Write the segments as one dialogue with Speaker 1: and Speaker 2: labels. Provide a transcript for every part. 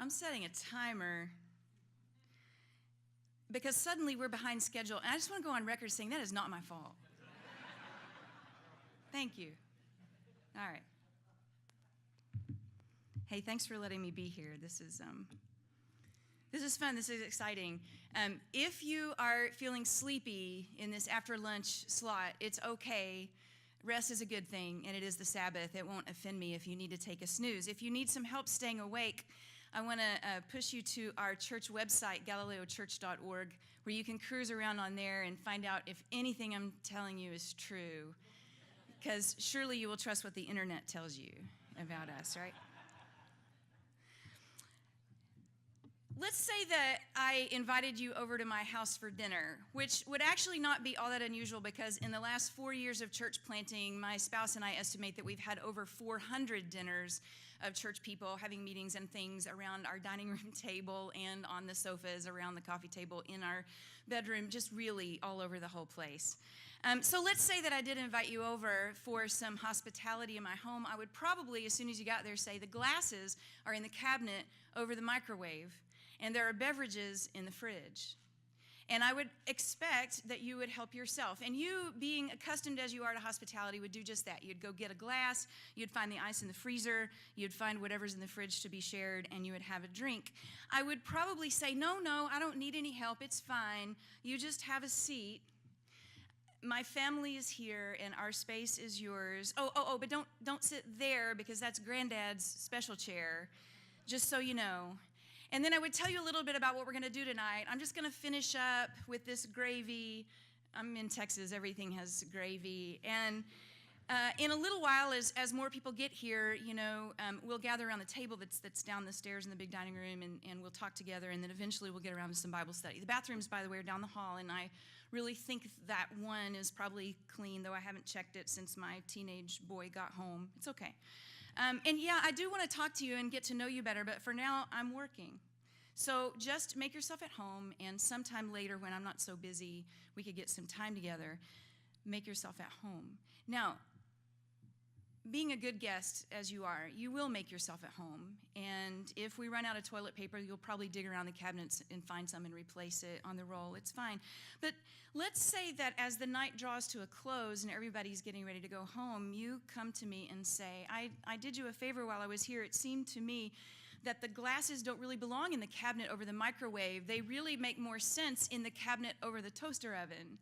Speaker 1: I'm setting a timer because suddenly we're behind schedule. And I just want to go on record saying that is not my fault. Thank you. All right. Hey, thanks for letting me be here. This is fun. This is exciting. If you are feeling sleepy in this after lunch slot, it's okay. Rest is a good thing, and it is the Sabbath. It won't offend me if you need to take a snooze. If you need some help staying awake, I want to push you to our church website, galileochurch.org, where you can cruise around on there and find out if anything I'm telling you is true. Because surely you will trust what the internet tells you about us, right? Let's say that I invited you over to my house for dinner, which would actually not be all that unusual because in the last 4 years of church planting, my spouse and I estimate that we've had over 400 dinners of church people having meetings and things around our dining room table and on the sofas around the coffee table in our bedroom, just really all over the whole place. So let's say that I did invite you over for some hospitality in my home. I would probably, as soon as you got there, say the glasses are in the cabinet over the microwave. And there are beverages in the fridge. And I would expect that you would help yourself. And you, being accustomed as you are to hospitality, would do just that. You'd go get a glass, you'd find the ice in the freezer, you'd find whatever's in the fridge to be shared, and you would have a drink. I would probably say, no, I don't need any help, it's fine. You just have a seat. My family is here, and our space is yours. But don't sit there because that's Granddad's special chair, just so you know. And then I would tell you a little bit about what we're going to do tonight. I'm just going to finish up with this gravy. I'm in Texas. Everything has gravy. And in a little while, as more people get here, we'll gather around the table that's down the stairs in the big dining room, and we'll talk together. And then eventually we'll get around to some Bible study. The bathrooms, by the way, are down the hall, and I really think that one is probably clean, though I haven't checked it since my teenage boy got home. It's okay. I do want to talk to you and get to know you better, but for now, I'm working. So just make yourself at home, and sometime later when I'm not so busy, we could get some time together. Make yourself at home. Now, being a good guest, as you are, you will make yourself at home. And if we run out of toilet paper, you'll probably dig around the cabinets and find some and replace it on the roll. It's fine. But let's say that as the night draws to a close and everybody's getting ready to go home, you come to me and say, I did you a favor while I was here. It seemed to me that the glasses don't really belong in the cabinet over the microwave. They really make more sense in the cabinet over the toaster oven.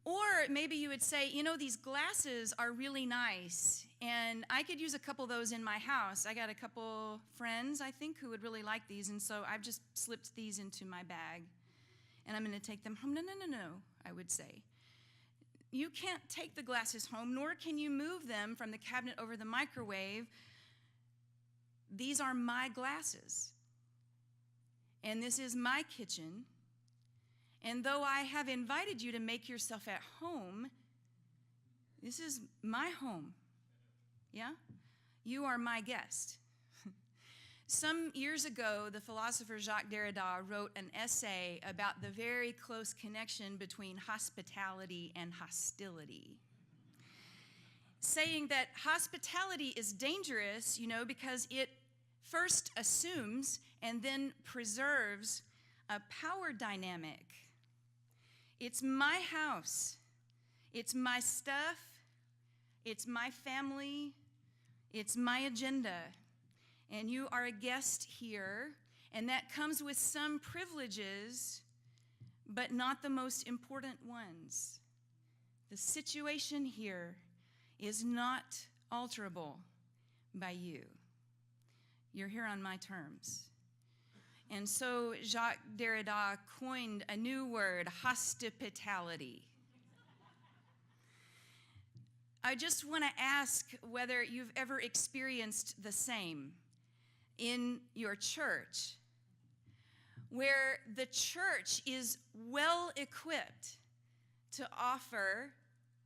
Speaker 1: Or maybe you would say, these glasses are really nice, and I could use a couple of those in my house. I got a couple friends, I think, who would really like these, and so I've just slipped these into my bag, and I'm going to take them home. No, I would say. You can't take the glasses home, nor can you move them from the cabinet over the microwave. These are my glasses, and this is my kitchen. And though I have invited you to make yourself at home, this is my home. Yeah? You are my guest. Some years ago, the philosopher Jacques Derrida wrote an essay about the very close connection between hospitality and hostility, saying that hospitality is dangerous, because it first assumes and then preserves a power dynamic. It's my house, it's my stuff, it's my family, it's my agenda, and you are a guest here, and that comes with some privileges, but not the most important ones. The situation here is not alterable by you. You're here on my terms. And so Jacques Derrida coined a new word, hospitality. I just want to ask whether you've ever experienced the same in your church, where the church is well equipped to offer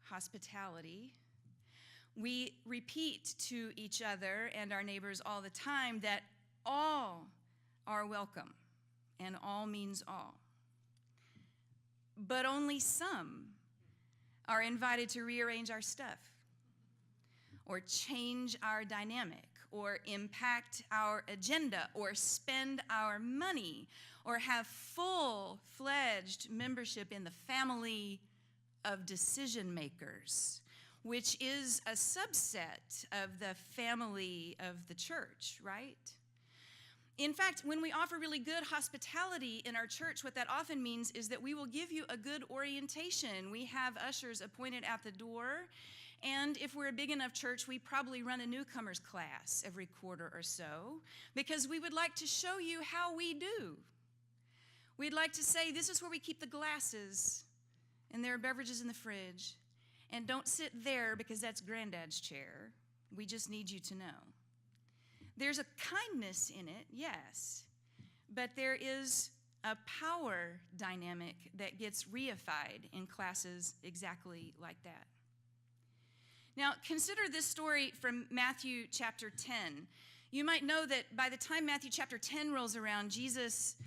Speaker 1: hospitality. We repeat to each other and our neighbors all the time that all are welcome, and all means all. But only some are invited to rearrange our stuff, or change our dynamic, or impact our agenda or spend our money or have full-fledged membership in the family of decision makers, which is a subset of the family of the church, right? In fact, when we offer really good hospitality in our church, what that often means is that we will give you a good orientation. We have ushers appointed at the door, and if we're a big enough church, we probably run a newcomers class every quarter or so, because we would like to show you how we do. We'd like to say, this is where we keep the glasses, and there are beverages in the fridge, and don't sit there because that's granddad's chair. We just need you to know. There's a kindness in it, yes, but there is a power dynamic that gets reified in classes exactly like that. Now, consider this story from Matthew chapter 10. You might know that by the time Matthew chapter 10 rolls around, Jesus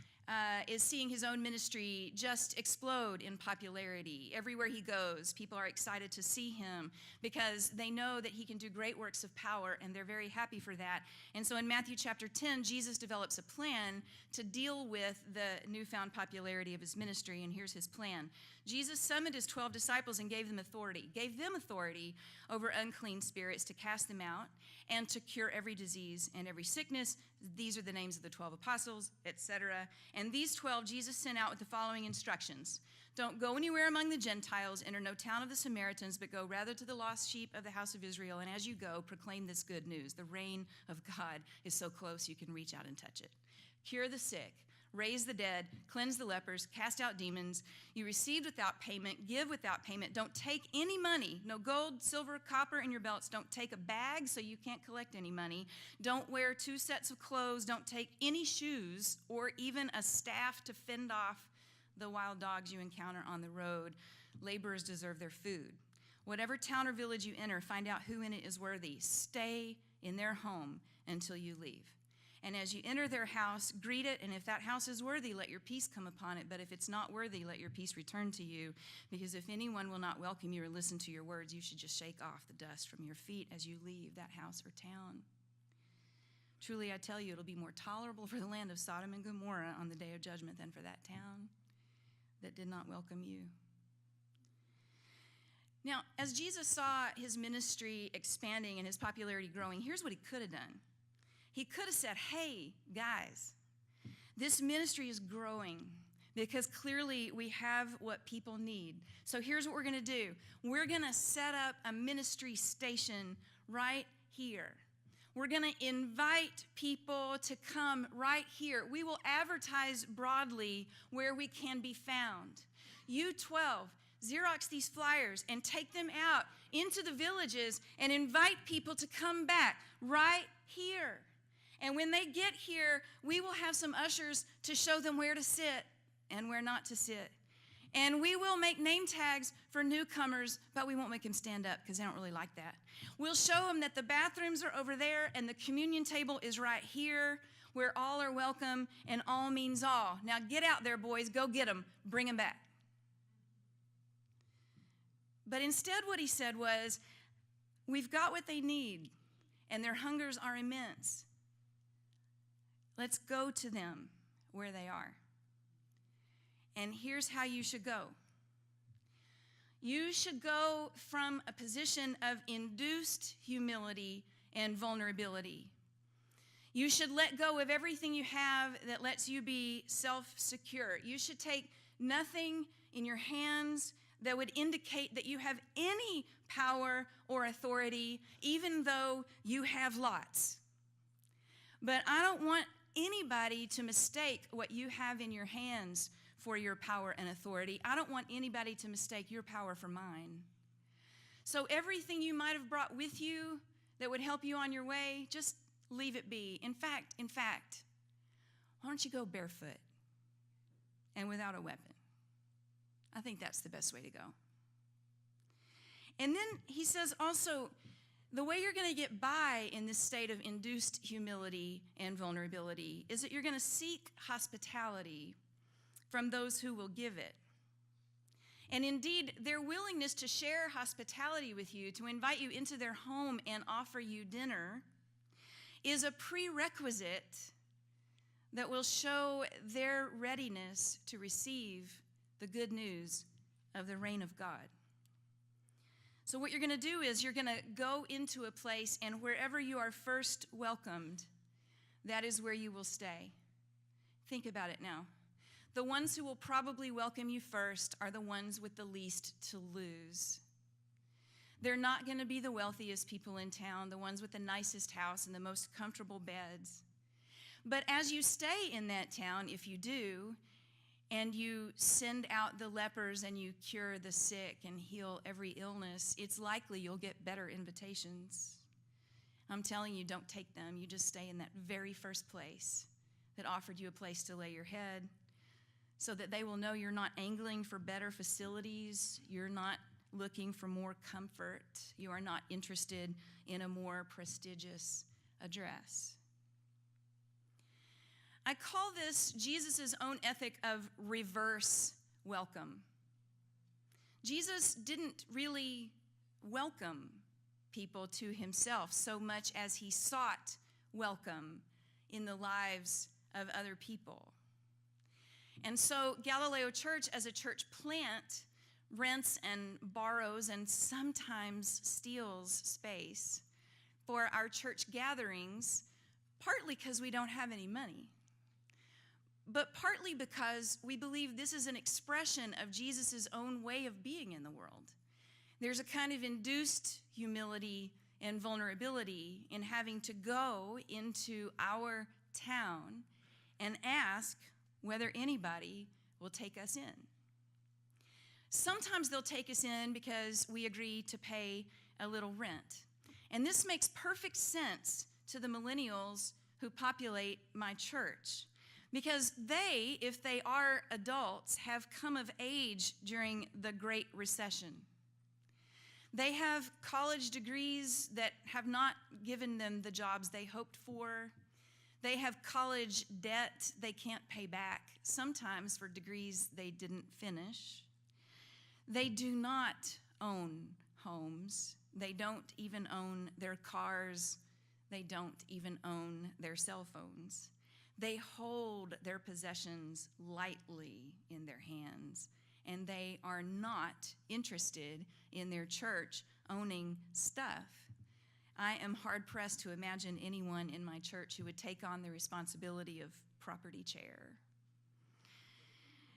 Speaker 1: is seeing his own ministry just explode in popularity. Everywhere he goes, people are excited to see him because they know that he can do great works of power, and they're very happy for that. And so in Matthew chapter 10, Jesus develops a plan to deal with the newfound popularity of his ministry, and here's his plan. Jesus summoned his 12 disciples and gave them authority over unclean spirits to cast them out and to cure every disease and every sickness. These are the names of the 12 apostles, etc. And these 12 Jesus sent out with the following instructions. Don't go anywhere among the Gentiles, enter no town of the Samaritans, but go rather to the lost sheep of the house of Israel. And as you go, proclaim this good news. The reign of God is so close you can reach out and touch it. Cure the sick, raise the dead, cleanse the lepers, cast out demons. You received without payment, give without payment. Don't take any money, no gold, silver, copper in your belts. Don't take a bag so you can't collect any money. Don't wear 2 sets of clothes. Don't take any shoes or even a staff to fend off the wild dogs you encounter on the road. Laborers deserve their food. Whatever town or village you enter, find out who in it is worthy. Stay in their home until you leave. And as you enter their house, greet it, and if that house is worthy, let your peace come upon it. But if it's not worthy, let your peace return to you. Because if anyone will not welcome you or listen to your words, you should just shake off the dust from your feet as you leave that house or town. Truly, I tell you, it'll be more tolerable for the land of Sodom and Gomorrah on the day of judgment than for that town that did not welcome you. Now, as Jesus saw his ministry expanding and his popularity growing, here's what he could have done. He could have said, hey, guys, this ministry is growing because clearly we have what people need. So here's what we're going to do. We're going to set up a ministry station right here. We're going to invite people to come right here. We will advertise broadly where we can be found. You 12, Xerox these flyers and take them out into the villages and invite people to come back right here. And when they get here, we will have some ushers to show them where to sit and where not to sit. And we will make name tags for newcomers, but we won't make them stand up because they don't really like that. We'll show them that the bathrooms are over there and the communion table is right here, where all are welcome and all means all. Now get out there, boys. Go get them. Bring them back. But instead what he said was, we've got what they need, and their hungers are immense. Let's go to them where they are. And here's how you should go. You should go from a position of induced humility and vulnerability. You should let go of everything you have that lets you be self-secure. You should take nothing in your hands that would indicate that you have any power or authority, even though you have lots. But I don't want anybody to mistake what you have in your hands for your power and authority. I don't want anybody to mistake your power for mine. So everything you might have brought with you that would help you on your way, just leave it be. In fact, why don't you go barefoot and without a weapon? I think that's the best way to go. And then he says also, the way you're going to get by in this state of induced humility and vulnerability is that you're going to seek hospitality from those who will give it. And indeed, their willingness to share hospitality with you, to invite you into their home and offer you dinner, is a prerequisite that will show their readiness to receive the good news of the reign of God. So what you're going to do is you're going to go into a place, and wherever you are first welcomed, that is where you will stay. Think about it now. The ones who will probably welcome you first are the ones with the least to lose. They're not going to be the wealthiest people in town, the ones with the nicest house and the most comfortable beds. But as you stay in that town, if you do, and you send out the lepers and you cure the sick and heal every illness, it's likely you'll get better invitations. I'm telling you, don't take them. You just stay in that very first place that offered you a place to lay your head, so that they will know you're not angling for better facilities. You're not looking for more comfort. You are not interested in a more prestigious address. I call this Jesus' own ethic of reverse welcome. Jesus didn't really welcome people to himself so much as he sought welcome in the lives of other people. And so Galileo Church, as a church plant, rents and borrows and sometimes steals space for our church gatherings, partly because we don't have any money, but partly because we believe this is an expression of Jesus' own way of being in the world. There's a kind of induced humility and vulnerability in having to go into our town and ask whether anybody will take us in. Sometimes they'll take us in because we agree to pay a little rent. And this makes perfect sense to the millennials who populate my church, because they, if they are adults, have come of age during the Great Recession. They have college degrees that have not given them the jobs they hoped for. They have college debt they can't pay back, sometimes for degrees they didn't finish. They do not own homes. They don't even own their cars. They don't even own their cell phones. They hold their possessions lightly in their hands, and they are not interested in their church owning stuff. I am hard-pressed to imagine anyone in my church who would take on the responsibility of property chair.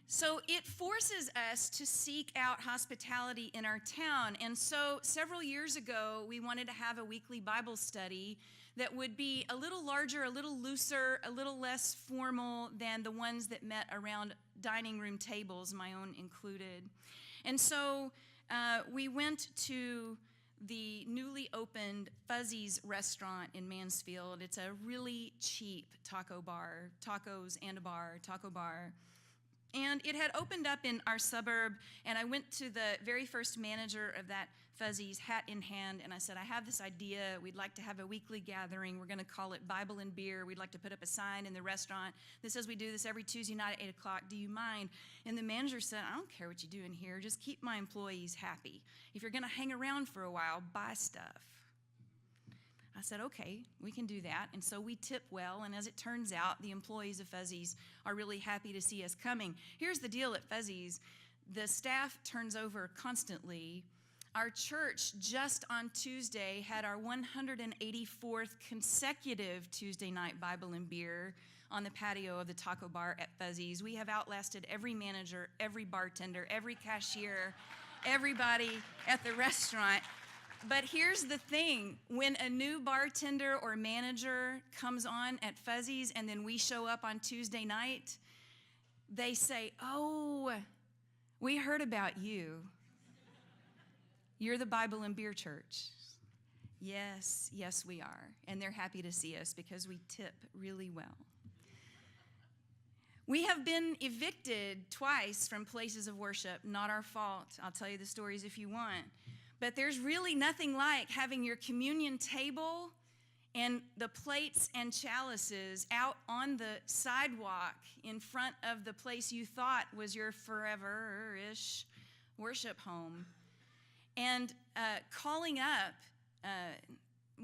Speaker 1: So it forces us to seek out hospitality in our town. And so several years ago, we wanted to have a weekly Bible study that would be a little larger, a little looser, a little less formal than the ones that met around dining room tables, my own included. And so we went to the newly opened Fuzzy's restaurant in Mansfield. It's a really cheap taco bar, tacos and a bar, taco bar. And it had opened up in our suburb, and I went to the very first manager of that Fuzzy's, hat in hand, and I said, I have this idea. We'd like to have a weekly gathering. We're going to call it Bible and Beer. We'd like to put up a sign in the restaurant that says we do this every Tuesday night at 8 o'clock. Do you mind? And the manager said, I don't care what you do in here. Just keep my employees happy. If you're going to hang around for a while, buy stuff. I said, okay, we can do that. And so we tip well, and as it turns out, the employees of Fuzzy's are really happy to see us coming. Here's the deal at Fuzzy's. The staff turns over constantly. Our church just on Tuesday had our 184th consecutive Tuesday night Bible and Beer on the patio of the taco bar at Fuzzy's. We have outlasted every manager, every bartender, every cashier, everybody at the restaurant. But here's the thing, when a new bartender or manager comes on at Fuzzy's and then we show up on Tuesday night, they say, oh, we heard about you. You're the Bible and Beer Church. Yes, yes we are. And they're happy to see us because we tip really well. We have been evicted twice from places of worship, not our fault. I'll tell you the stories if you want. But there's really nothing like having your communion table and the plates and chalices out on the sidewalk in front of the place you thought was your forever-ish worship home. And calling up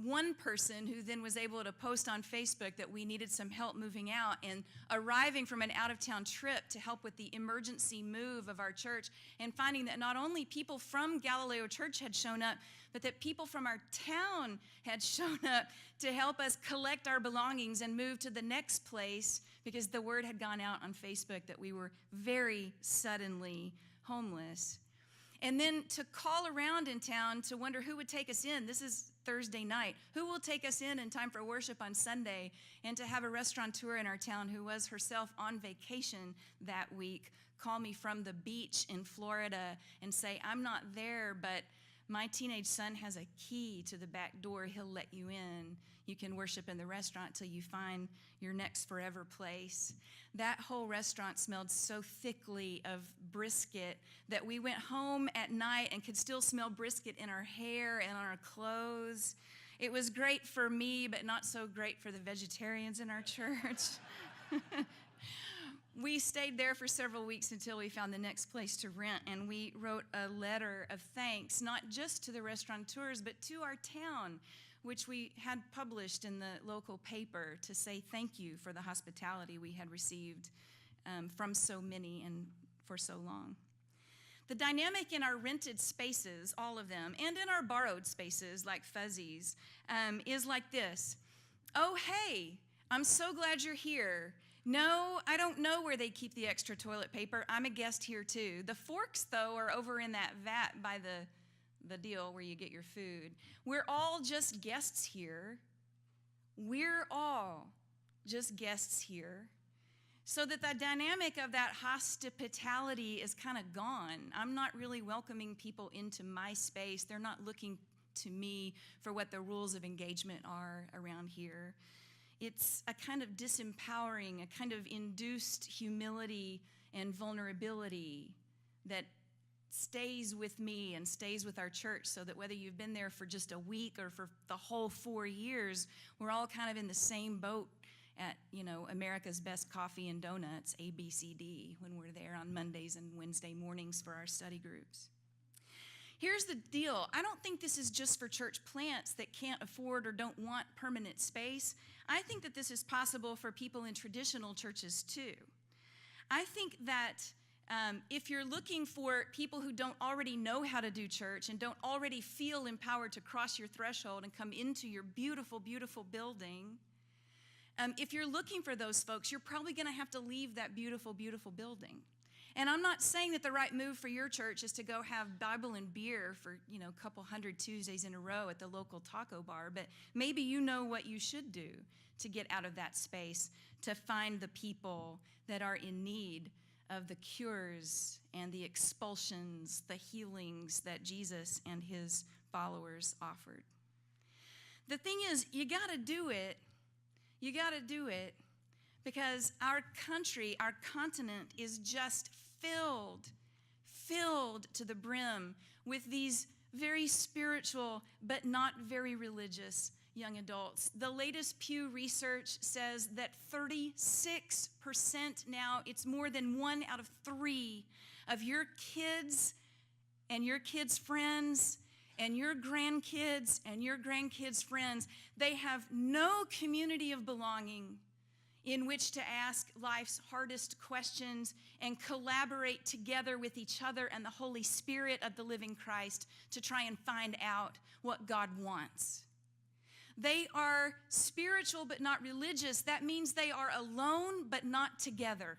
Speaker 1: one person who then was able to post on Facebook that we needed some help moving out, and arriving from an out-of-town trip to help with the emergency move of our church, and finding that not only people from Galileo Church had shown up, but that people from our town had shown up to help us collect our belongings and move to the next place, because the word had gone out on Facebook that we were very suddenly homeless. And then to call around in town to wonder who would take us in. This is Thursday night. Who will take us in time for worship on Sunday? And to have a restaurateur in our town who was herself on vacation that week call me from the beach in Florida and say, I'm not there, but my teenage son has a key to the back door. He'll let you in. You can worship in the restaurant till you find your next forever place. That whole restaurant smelled so thickly of brisket that we went home at night and could still smell brisket in our hair and on our clothes. It was great for me, but not so great for the vegetarians in our church. We stayed there for several weeks until we found the next place to rent, and we wrote a letter of thanks, not just to the restaurateurs, but to our town, which we had published in the local paper to say thank you for the hospitality we had received from so many and for so long. The dynamic in our rented spaces, all of them, and in our borrowed spaces like Fuzzy's, is like this. Oh, hey, I'm so glad you're here. No, I don't know where they keep the extra toilet paper. I'm a guest here too. The forks, though, are over in that vat by the deal where you get your food. We're all just guests here. We're all just guests here. So that the dynamic of that hospitality is kind of gone. I'm not really welcoming people into my space. They're not looking to me for what the rules of engagement are around here. It's a kind of disempowering, a kind of induced humility and vulnerability that stays with me and stays with our church, so that whether you've been there for just a week or for the whole 4 years, we're all kind of in the same boat at, America's Best Coffee and Donuts, ABCD, when we're there on Mondays and Wednesday mornings for our study groups. Here's the deal. I don't think this is just for church plants that can't afford or don't want permanent space. I think that this is possible for people in traditional churches too. I think that if you're looking for people who don't already know how to do church and don't already feel empowered to cross your threshold and come into your beautiful, beautiful building, if you're looking for those folks, you're probably going to have to leave that beautiful, beautiful building. And I'm not saying that the right move for your church is to go have Bible and beer for, a couple hundred Tuesdays in a row at the local taco bar, but maybe you know what you should do to get out of that space, to find the people that are in need of the cures and the expulsions, the healings that Jesus and his followers offered. The thing is, you got to do it. You got to do it because our country, our continent is just filled to the brim with these very spiritual but not very religious young adults. The latest Pew research says that 36% now, it's more than 1 out of 3 of your kids and your kids' friends and your grandkids and your grandkids' friends, they have no community of belonging in which to ask life's hardest questions and collaborate together with each other and the Holy Spirit of the living Christ to try and find out what God wants. They are spiritual but not religious. That means they are alone but not together.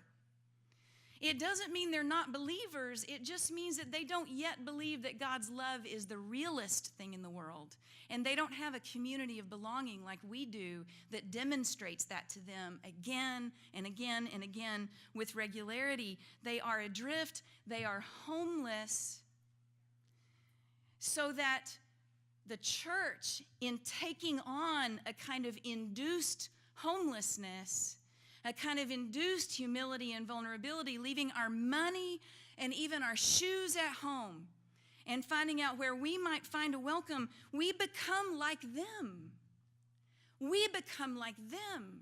Speaker 1: It doesn't mean they're not believers. It just means that they don't yet believe that God's love is the realest thing in the world. And they don't have a community of belonging like we do that demonstrates that to them again and again and again with regularity. They are adrift. They are homeless. So that the church, in taking on a kind of induced homelessness, a kind of induced humility and vulnerability, leaving our money and even our shoes at home and finding out where we might find a welcome, we become like them. We become like them.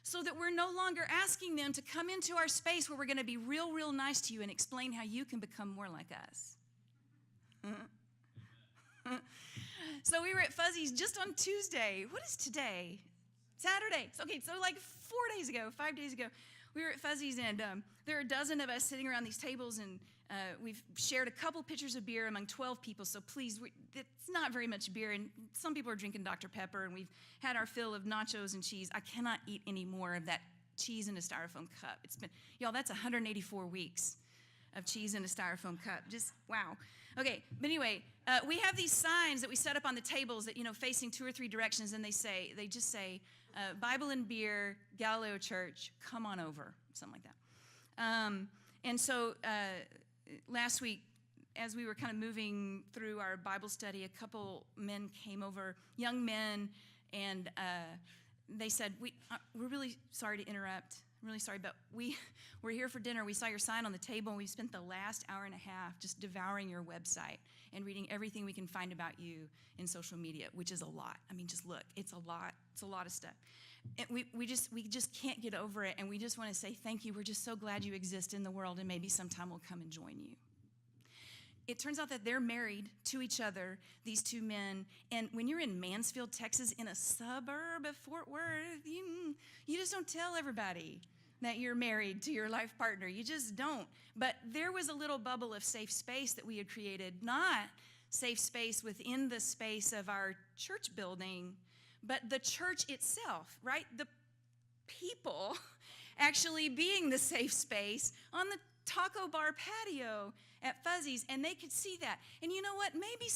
Speaker 1: So that we're no longer asking them to come into our space where we're going to be real, real nice to you and explain how you can become more like us. So we were at Fuzzy's just on Tuesday. What is today? Saturday. Okay, so like 5 days ago, we were at Fuzzy's, and there are a dozen of us sitting around these tables, and we've shared a couple pitchers of beer among 12 people, so please, it's not very much beer, and some people are drinking Dr. Pepper, and we've had our fill of nachos and cheese. I cannot eat any more of that cheese in a styrofoam cup. It's been, y'all, that's 184 weeks of cheese in a styrofoam cup. Just, wow. Okay, but anyway, we have these signs that we set up on the tables that, facing 2 or 3 directions, and they just say, Bible and beer, Galileo Church, come on over, something like that. And so last week, as we were kind of moving through our Bible study, a couple men came over, young men, and they said, we're really sorry to interrupt. I'm really sorry, but we're here for dinner. We saw your sign on the table, and we spent the last hour and a half just devouring your website and reading everything we can find about you in social media, which is a lot. I mean, just look, it's a lot. It's a lot of stuff. And we just can't get over it, and we just want to say thank you. We're just so glad you exist in the world, and maybe sometime we'll come and join you. It turns out that they're married to each other, these 2 men, and when you're in Mansfield, Texas, in a suburb of Fort Worth, you just don't tell everybody that you're married to your life partner. You just don't. But there was a little bubble of safe space that we had created, not safe space within the space of our church building, but the church itself, right? The people actually being the safe space on the taco bar patio at Fuzzy's, and they could see that. And you know what? Maybe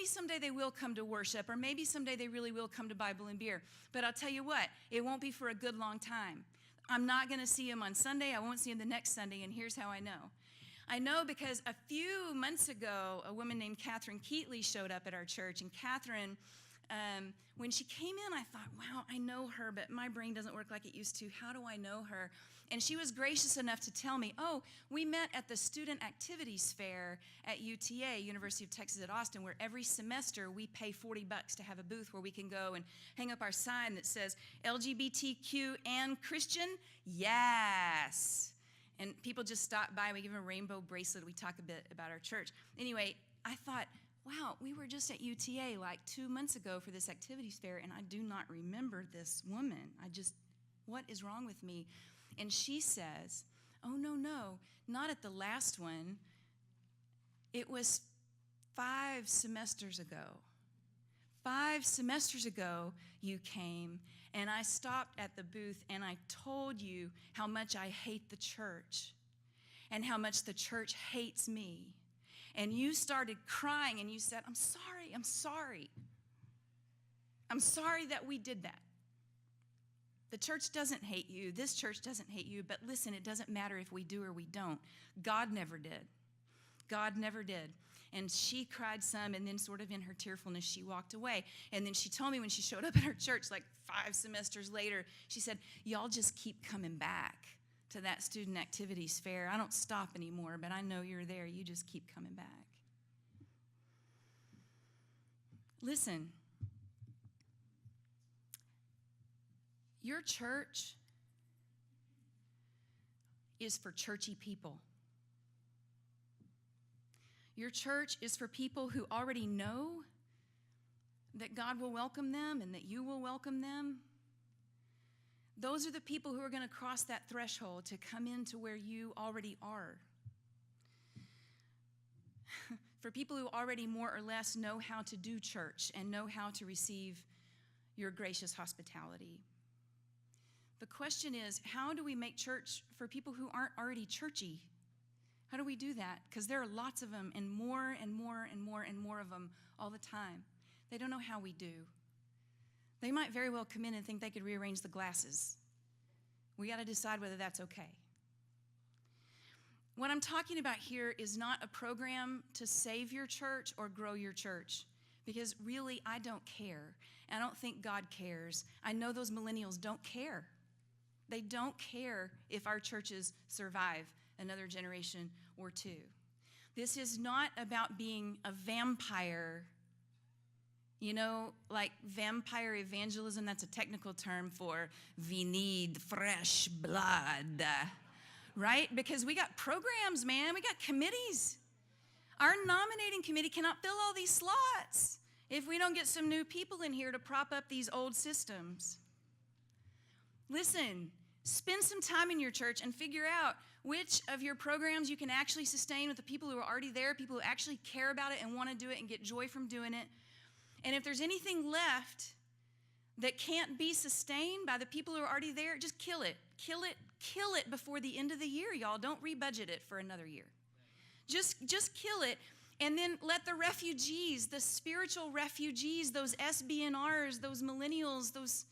Speaker 1: someday they will come to worship, or maybe someday they really will come to Bible and beer. But I'll tell you what, it won't be for a good long time. I'm not going to see them on Sunday. I won't see them the next Sunday, and here's how I know. I know because a few months ago, a woman named Catherine Keatley showed up at our church, and Catherine, when she came in, I thought, wow, I know her, but my brain doesn't work like it used to. How do I know her? And she was gracious enough to tell me, we met at the Student Activities Fair at UTA, University of Texas at Austin, where every semester we pay $40 to have a booth where we can go and hang up our sign that says LGBTQ and Christian, yes. And people just stop by, we give them a rainbow bracelet, we talk a bit about our church. Anyway, I thought, wow, we were just at UTA like 2 months ago for this activities fair, and I do not remember this woman. What is wrong with me? And she says, oh, no, not at the last one. It was 5 semesters ago. 5 semesters ago you came, and I stopped at the booth, and I told you how much I hate the church and how much the church hates me. And you started crying, and you said, I'm sorry. I'm sorry that we did that. The church doesn't hate you. This church doesn't hate you. But listen, it doesn't matter if we do or we don't. God never did. God never did. And she cried some, and then sort of in her tearfulness, she walked away. And then she told me when she showed up at her church, like 5 semesters later, she said, y'all just keep coming back to that student activities fair. I don't stop anymore, but I know you're there. You just keep coming back. Listen, your church is for churchy people. Your church is for people who already know that God will welcome them and that you will welcome them. Those are the people who are going to cross that threshold to come into where you already are. For people who already more or less know how to do church and know how to receive your gracious hospitality. The question is, how do we make church for people who aren't already churchy? How do we do that? Because there are lots of them, and more and more and more and more of them all the time. They don't know how we do. They might very well come in and think they could rearrange the glasses. We got to decide whether that's okay. What I'm talking about here is not a program to save your church or grow your church, because really, I don't care. I don't think God cares. I know those millennials don't care. They don't care if our churches survive another generation or 2. This is not about being a vampire. You know, like vampire evangelism, that's a technical term for we need fresh blood, right? Because we got programs, man. We got committees. Our nominating committee cannot fill all these slots. if we don't get some new people in here to prop up these old systems. Listen, spend some time in your church and figure out which of your programs you can actually sustain with the people who are already there, people who actually care about it and want to do it and get joy from doing it. And if there's anything left that can't be sustained by the people who are already there, just kill it. Kill it before the end of the year, y'all. Don't rebudget it for another year. Just kill it, and then let the refugees, the spiritual refugees, those SBNRs, those millennials, those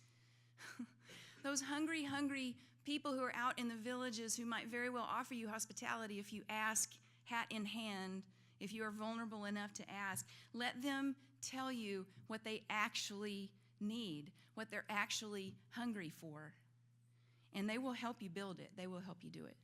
Speaker 1: hungry people who are out in the villages who might very well offer you hospitality if you ask, hat in hand, if you are vulnerable enough to ask. Let them tell you what they actually need, what they're actually hungry for. And they will help you build it. They will help you do it.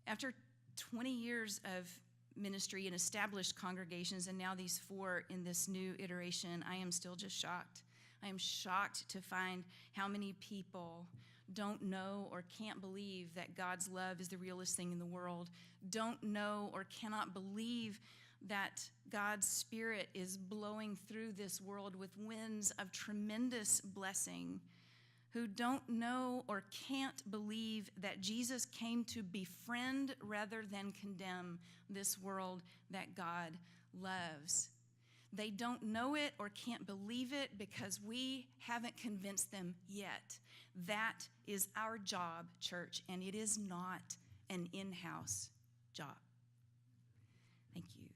Speaker 1: After 20 years of ministry in established congregations, and now these 4 in this new iteration, I am still just shocked. I am shocked to find how many people don't know or can't believe that God's love is the realest thing in the world, don't know or cannot believe that God's Spirit is blowing through this world with winds of tremendous blessing, who don't know or can't believe that Jesus came to befriend rather than condemn this world that God loves. They don't know it or can't believe it because we haven't convinced them yet. That is our job, church, and it is not an in-house job. Thank you.